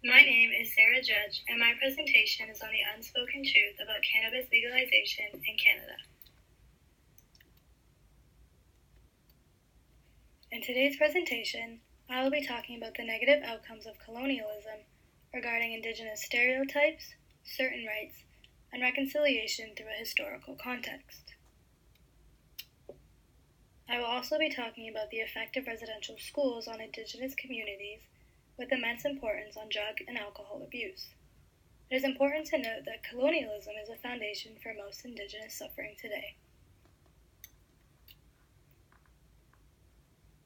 My name is Sarah Judge, and my presentation is on the unspoken truth about cannabis legalization in Canada. In today's presentation, I will be talking about the negative outcomes of colonialism regarding Indigenous stereotypes, certain rights, and reconciliation through a historical context. I will also be talking about the effect of residential schools on Indigenous communities with immense importance on drug and alcohol abuse. It is important to note that colonialism is a foundation for most Indigenous suffering today.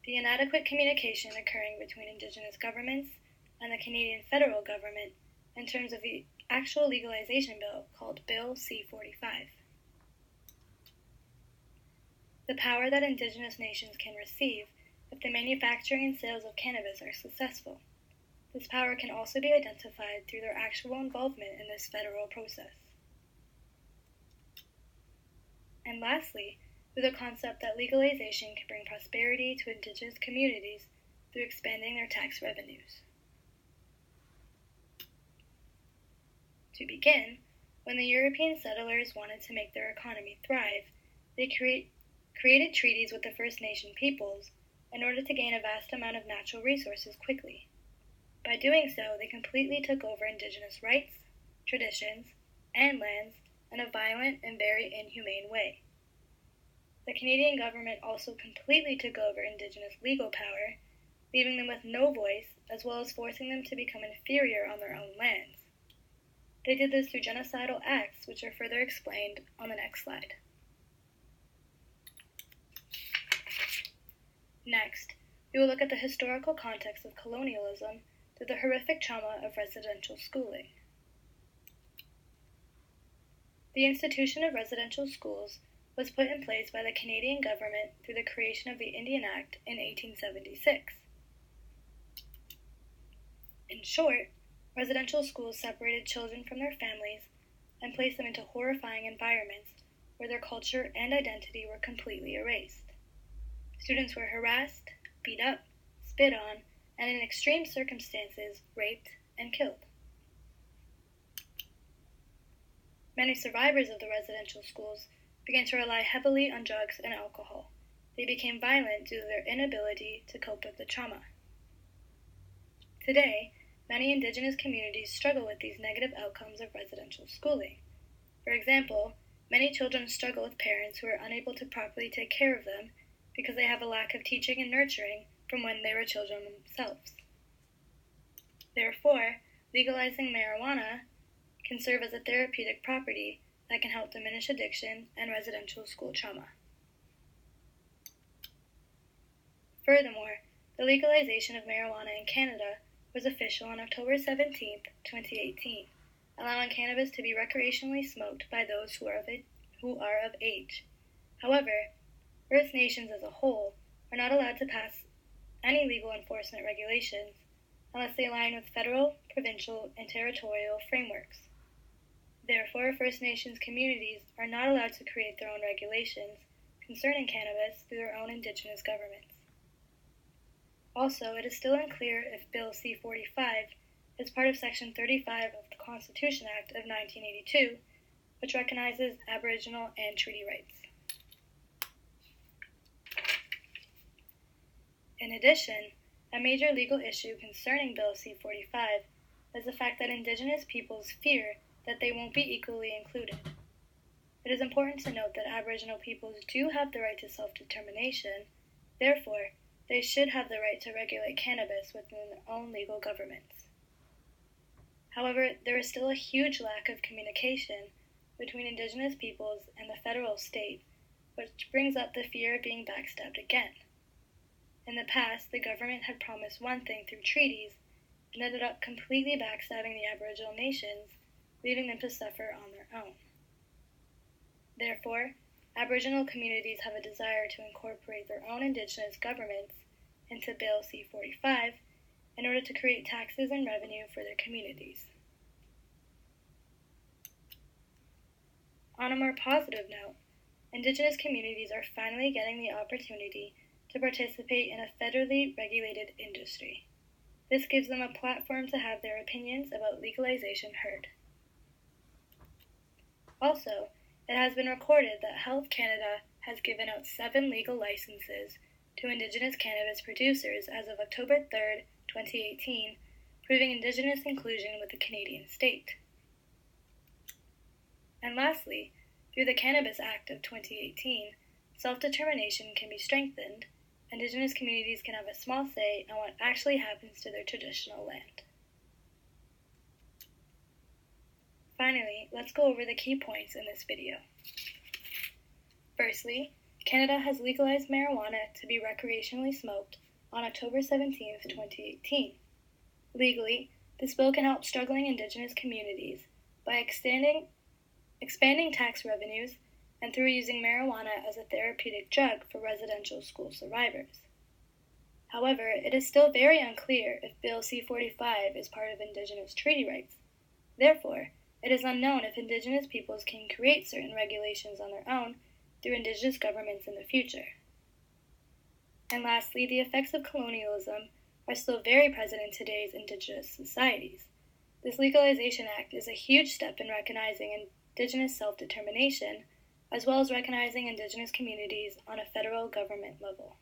The inadequate communication occurring between Indigenous governments and the Canadian federal government in terms of the actual legalization bill called Bill C-45. The power that Indigenous nations can receive if the manufacturing and sales of cannabis are successful. This power can also be identified through their actual involvement in this federal process. And lastly, through the concept that legalization can bring prosperity to Indigenous communities through expanding their tax revenues. To begin, when the European settlers wanted to make their economy thrive, they created treaties with the First Nation peoples in order to gain a vast amount of natural resources quickly. By doing so, they completely took over Indigenous rights, traditions, and lands in a violent and very inhumane way. The Canadian government also completely took over Indigenous legal power, leaving them with no voice, as well as forcing them to become inferior on their own lands. They did this through genocidal acts, which are further explained on the next slide. Next, we will look at the historical context of colonialism through the horrific trauma of residential schooling. The institution of residential schools was put in place by the Canadian government through the creation of the Indian Act in 1876. In short, residential schools separated children from their families and placed them into horrifying environments where their culture and identity were completely erased. Students were harassed, beat up, spit on, and in extreme circumstances, raped and killed. Many survivors of the residential schools began to rely heavily on drugs and alcohol. They became violent due to their inability to cope with the trauma. Today, many Indigenous communities struggle with these negative outcomes of residential schooling. For example, many children struggle with parents who are unable to properly take care of them because they have a lack of teaching and nurturing from when they were children themselves. Therefore, legalizing marijuana can serve as a therapeutic property that can help diminish addiction and residential school trauma. Furthermore, the legalization of marijuana in Canada was official on October 17, 2018, allowing cannabis to be recreationally smoked by those who are of age. However, First Nations as a whole are not allowed to pass any legal enforcement regulations unless they align with federal, provincial, and territorial frameworks. Therefore, First Nations communities are not allowed to create their own regulations concerning cannabis through their own Indigenous governments. Also, it is still unclear if Bill C-45 is part of Section 35 of the Constitution Act of 1982, which recognizes Aboriginal and treaty rights. In addition, a major legal issue concerning Bill C-45 is the fact that Indigenous peoples fear that they won't be equally included. It is important to note that Aboriginal peoples do have the right to self-determination, therefore, they should have the right to regulate cannabis within their own legal governments. However, there is still a huge lack of communication between Indigenous peoples and the federal state, which brings up the fear of being backstabbed again. In the past, the government had promised one thing through treaties and ended up completely backstabbing the Aboriginal nations, leaving them to suffer on their own. Therefore, Aboriginal communities have a desire to incorporate their own Indigenous governments into Bill C-45 in order to create taxes and revenue for their communities. On a more positive note, Indigenous communities are finally getting the opportunity to participate in a federally regulated industry. This gives them a platform to have their opinions about legalization heard. Also, it has been recorded that Health Canada has given out 7 legal licenses to Indigenous cannabis producers as of October 3rd, 2018, proving Indigenous inclusion with the Canadian state. And lastly, through the Cannabis Act of 2018, self-determination can be strengthened. Indigenous communities can have a small say on what actually happens to their traditional land. Finally, let's go over the key points in this video. Firstly, Canada has legalized marijuana to be recreationally smoked on October 17, 2018. Legally, this bill can help struggling Indigenous communities by expanding tax revenues and through using marijuana as a therapeutic drug for residential school survivors. However, it is still very unclear if Bill C-45 is part of Indigenous treaty rights. Therefore, it is unknown if Indigenous peoples can create certain regulations on their own through Indigenous governments in the future. And lastly, the effects of colonialism are still very present in today's Indigenous societies. This Legalization Act is a huge step in recognizing Indigenous self-determination, as well as recognizing Indigenous communities on a federal government level.